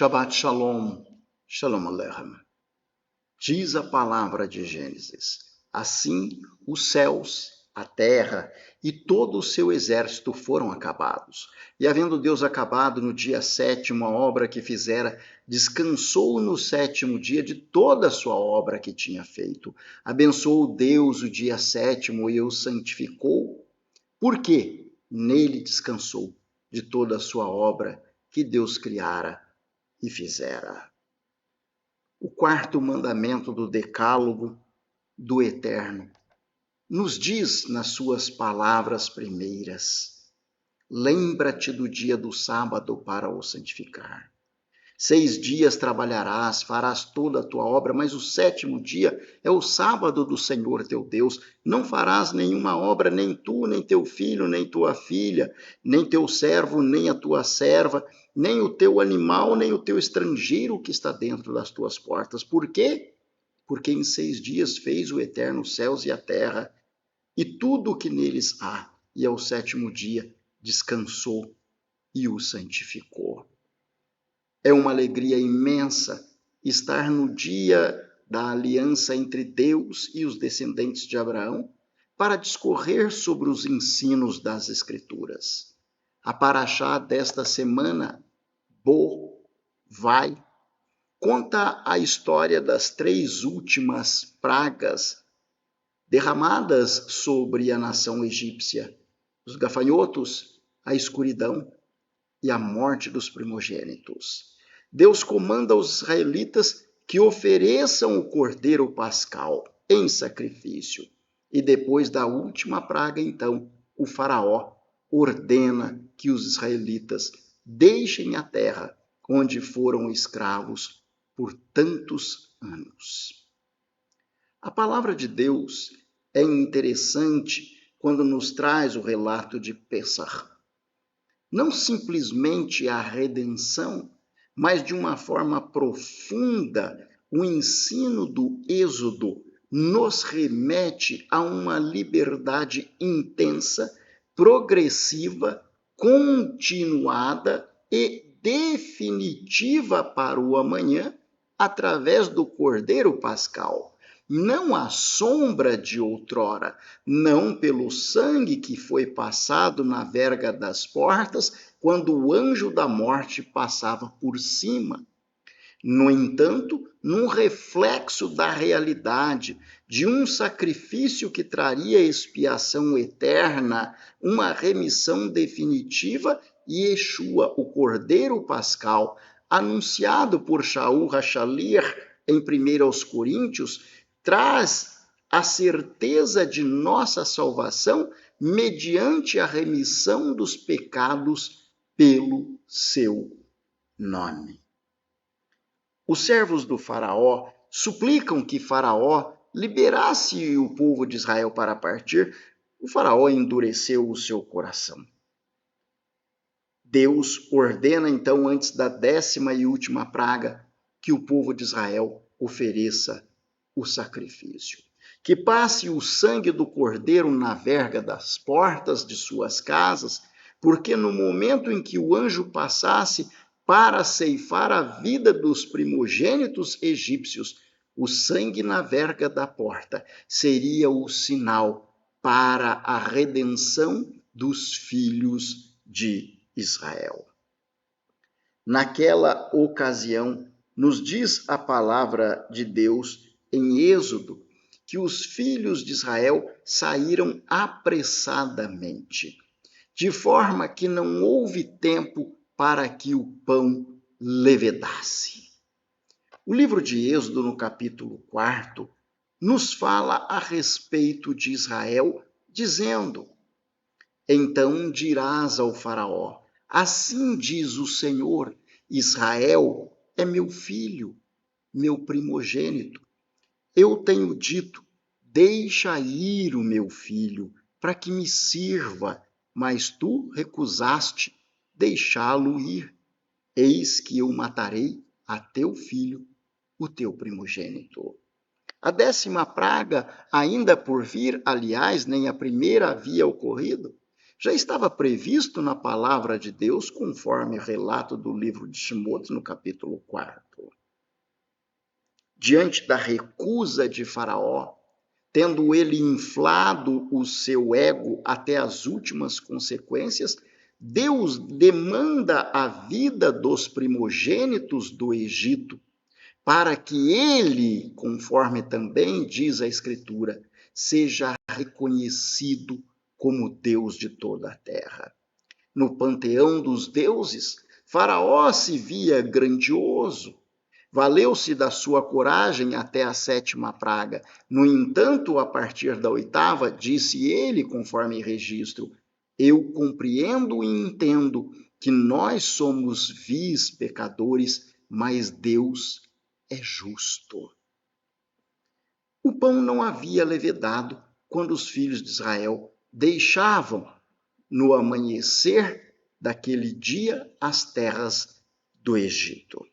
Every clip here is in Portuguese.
Shabbat Shalom, Shalom Aleichem. Diz a palavra de Gênesis: assim os céus, a terra e todo o seu exército foram acabados. E havendo Deus acabado no dia 7º a obra que fizera, descansou no 7º dia de toda a sua obra que tinha feito. Abençoou Deus o dia 7º e o santificou, porque nele descansou de toda a sua obra que Deus criara e fizera. O quarto mandamento do Decálogo do Eterno nos diz nas suas palavras primeiras: lembra-te do dia do sábado para o santificar. 6 dias trabalharás, farás toda a tua obra, mas o 7º dia é o sábado do Senhor teu Deus. Não farás nenhuma obra, nem tu, nem teu filho, nem tua filha, nem teu servo, nem a tua serva, nem o teu animal, nem o teu estrangeiro que está dentro das tuas portas. Por quê? Porque em 6 dias fez o Eterno os céus e a terra, e tudo o que neles há, e ao 7º dia descansou e o santificou. É uma alegria imensa estar no dia da aliança entre Deus e os descendentes de Abraão para discorrer sobre os ensinos das Escrituras. A paraxá desta semana, Bo, vai, conta a história das 3 últimas pragas derramadas sobre a nação egípcia: os gafanhotos, a escuridão e a morte dos primogênitos. Deus comanda aos israelitas que ofereçam o cordeiro pascal em sacrifício. E depois da última praga, então, o faraó ordena que os israelitas deixem a terra onde foram escravos por tantos anos. A palavra de Deus é interessante quando nos traz o relato de Pessach. Não simplesmente a redenção, mas de uma forma profunda, o ensino do Êxodo nos remete a uma liberdade intensa, progressiva, continuada e definitiva para o amanhã, através do Cordeiro Pascal. Não a sombra de outrora, não pelo sangue que foi passado na verga das portas quando o anjo da morte passava por cima. No entanto, num reflexo da realidade de um sacrifício que traria expiação eterna, uma remissão definitiva, e Yeshua, o Cordeiro Pascal, anunciado por Shaul HaShalir em 1 Coríntios, traz a certeza de nossa salvação mediante a remissão dos pecados pelo seu nome. Os servos do faraó suplicam que faraó liberasse o povo de Israel para partir. O faraó endureceu o seu coração. Deus ordena então, antes da 10ª e última praga, que o povo de Israel ofereça o sacrifício. Que passe o sangue do cordeiro na verga das portas de suas casas, porque no momento em que o anjo passasse para ceifar a vida dos primogênitos egípcios, o sangue na verga da porta seria o sinal para a redenção dos filhos de Israel. Naquela ocasião, nos diz a palavra de Deus em Êxodo que os filhos de Israel saíram apressadamente, de forma que não houve tempo para que o pão levedasse. O livro de Êxodo, no capítulo 4, nos fala a respeito de Israel, dizendo: então dirás ao faraó: assim diz o Senhor, Israel é meu filho, meu primogênito. Eu tenho dito: deixa ir o meu filho, para que me sirva, mas tu recusaste deixá-lo ir. Eis que eu matarei a teu filho, o teu primogênito. A 10ª praga, ainda por vir, aliás, nem a primeira havia ocorrido, já estava previsto na palavra de Deus, conforme relato do livro de Timóteo, no capítulo 4. Diante da recusa de Faraó, tendo ele inflado o seu ego até as últimas consequências, Deus demanda a vida dos primogênitos do Egito, para que ele, conforme também diz a Escritura, seja reconhecido como Deus de toda a terra. No panteão dos deuses, Faraó se via grandioso, valeu-se da sua coragem até a 7ª praga. No entanto, a partir da 8ª, disse ele, conforme registro, eu compreendo e entendo que nós somos vis pecadores, mas Deus é justo. O pão não havia levedado quando os filhos de Israel deixavam, no amanhecer daquele dia, as terras do Egito.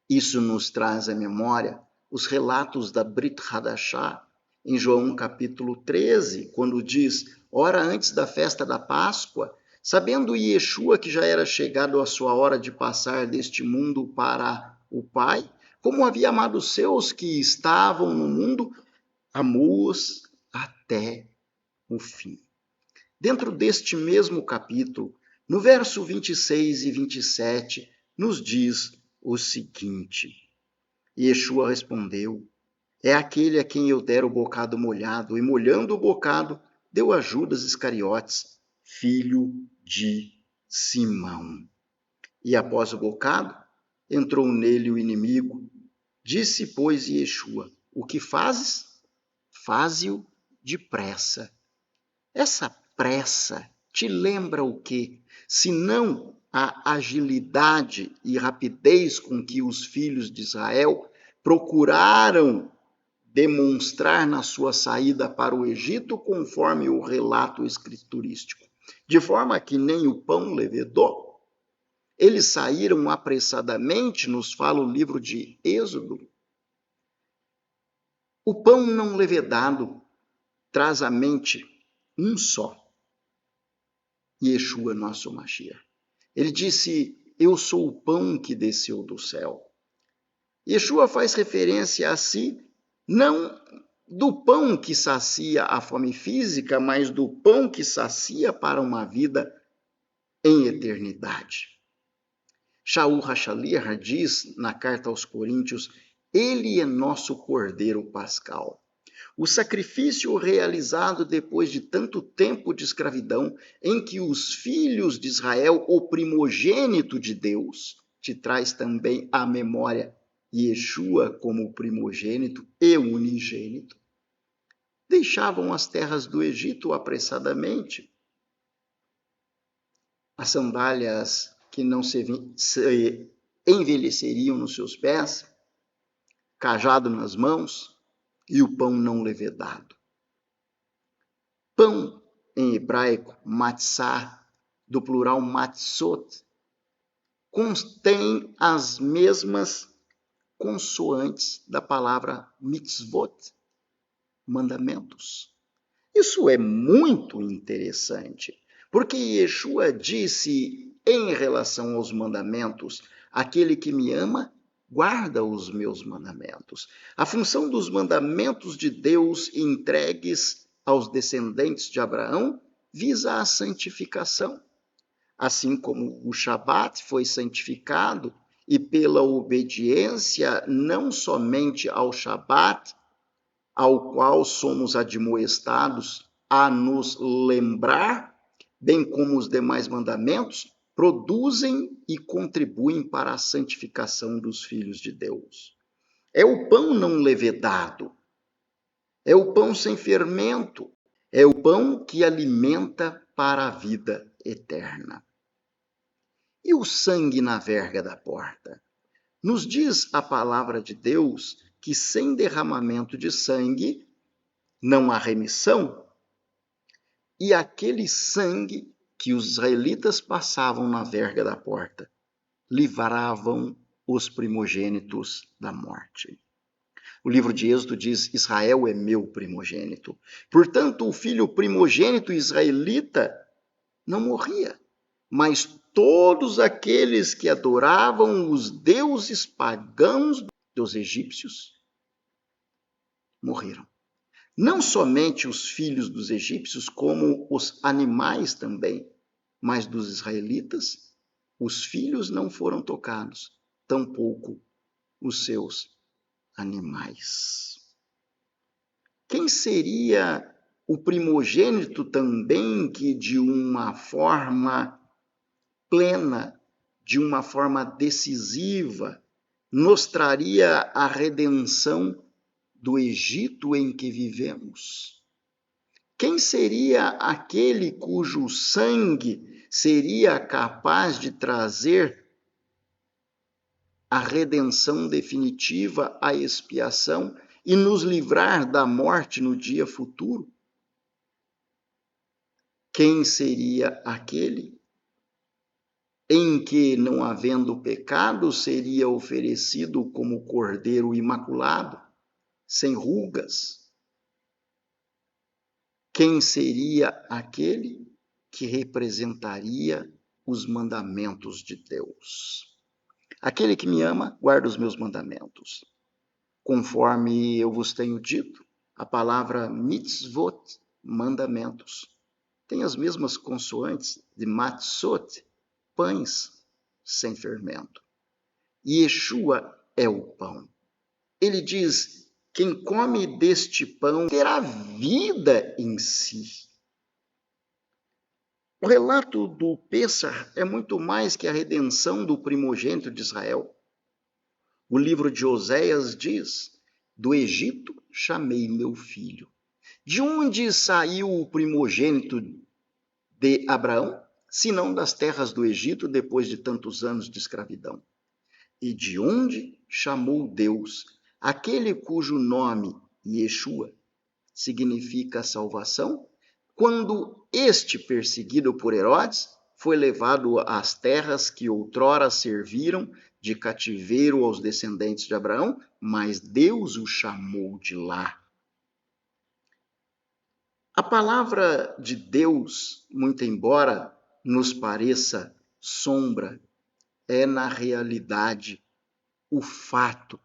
Isso nos traz à memória os relatos da Brit Hadashah, em João capítulo 13, quando diz, ora antes da festa da Páscoa, sabendo Yeshua que já era chegado a sua hora de passar deste mundo para o Pai, como havia amado os seus que estavam no mundo, amou-os até o fim. Dentro deste mesmo capítulo, no verso 26 e 27, nos diz o seguinte, Yeshua respondeu, é aquele a quem eu der o bocado molhado, e molhando o bocado, deu a Judas Iscariotes, filho de Simão. E após o bocado, entrou nele o inimigo. Disse, pois, Yeshua, o que fazes? Faze-o depressa. Essa pressa te lembra o quê? Senão a agilidade e rapidez com que os filhos de Israel procuraram demonstrar na sua saída para o Egito, conforme o relato escriturístico. De forma que nem o pão levedou. Eles saíram apressadamente, nos fala o livro de Êxodo. O pão não levedado traz à mente um só. Yeshua, nosso Mashiach. Ele disse, eu sou o pão que desceu do céu. Yeshua faz referência a si, não do pão que sacia a fome física, mas do pão que sacia para uma vida em eternidade. Shaul Hashaliah diz na carta aos Coríntios, ele é nosso Cordeiro Pascal. O sacrifício realizado depois de tanto tempo de escravidão, em que os filhos de Israel, o primogênito de Deus, te traz também à memória Yeshua como primogênito e unigênito, deixavam as terras do Egito apressadamente. As sandálias que não se envelheceriam nos seus pés, cajado nas mãos e o pão não levedado. Pão, em hebraico, matzah, do plural matzot, contém as mesmas consoantes da palavra mitzvot, mandamentos. Isso é muito interessante, porque Yeshua disse em relação aos mandamentos, aquele que me ama, guarda os meus mandamentos. A função dos mandamentos de Deus entregues aos descendentes de Abraão visa a santificação. Assim como o Shabat foi santificado e pela obediência não somente ao Shabat, ao qual somos admoestados a nos lembrar, bem como os demais mandamentos, produzem e contribuem para a santificação dos filhos de Deus. É o pão não levedado, é o pão sem fermento, é o pão que alimenta para a vida eterna. E o sangue na verga da porta? Nos diz a palavra de Deus que sem derramamento de sangue não há remissão. E aquele sangue que os israelitas passavam na verga da porta livravam os primogênitos da morte. O livro de Êxodo diz: Israel é meu primogênito. Portanto, o filho primogênito israelita não morria, mas todos aqueles que adoravam os deuses pagãos dos egípcios morreram. Não somente os filhos dos egípcios, como os animais também, mas dos israelitas, os filhos não foram tocados, tampouco os seus animais. Quem seria o primogênito também que de uma forma plena, de uma forma decisiva, nos traria a redenção do Egito em que vivemos? Quem seria aquele cujo sangue seria capaz de trazer a redenção definitiva, a expiação e nos livrar da morte no dia futuro? Quem seria aquele em que, não havendo pecado, seria oferecido como cordeiro imaculado, sem rugas? Quem seria aquele que representaria os mandamentos de Deus? Aquele que me ama, guarda os meus mandamentos. Conforme eu vos tenho dito, a palavra mitzvot, mandamentos, tem as mesmas consoantes de matzot, pães sem fermento. Yeshua é o pão. Ele diz: quem come deste pão terá vida em si. O relato do Pêssar é muito mais que a redenção do primogênito de Israel. O livro de Oséias diz: do Egito chamei meu filho. De onde saiu o primogênito de Abraão, senão das terras do Egito, depois de tantos anos de escravidão? E de onde chamou Deus aquele cujo nome, Yeshua, significa salvação, quando este, perseguido por Herodes, foi levado às terras que outrora serviram de cativeiro aos descendentes de Abraão, mas Deus o chamou de lá. A palavra de Deus, muito embora nos pareça sombra, é na realidade o fato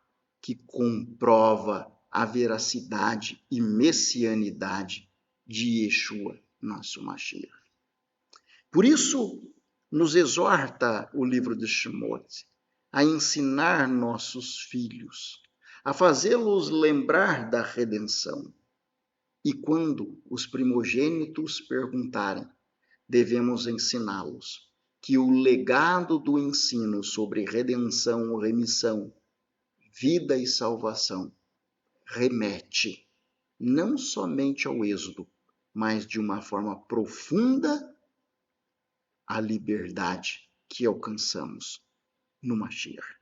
que comprova a veracidade e messianidade de Yeshua, nosso Mashiach. Por isso, nos exorta o livro de Shemot a ensinar nossos filhos, a fazê-los lembrar da redenção. E quando os primogênitos perguntarem, devemos ensiná-los que o legado do ensino sobre redenção, remissão, vida e salvação remete não somente ao Êxodo, mas de uma forma profunda à liberdade que alcançamos no Mashiach.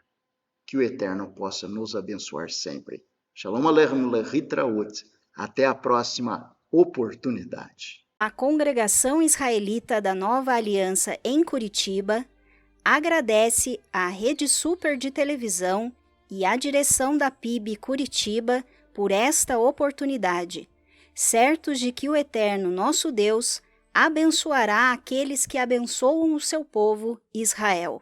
Que o Eterno possa nos abençoar sempre. Shalom Aleichem Lehitraot. Até a próxima oportunidade. A Congregação Israelita da Nova Aliança em Curitiba agradece à Rede Super de Televisão e à direção da PIB Curitiba por esta oportunidade, certos de que o Eterno nosso Deus abençoará aqueles que abençoam o seu povo Israel.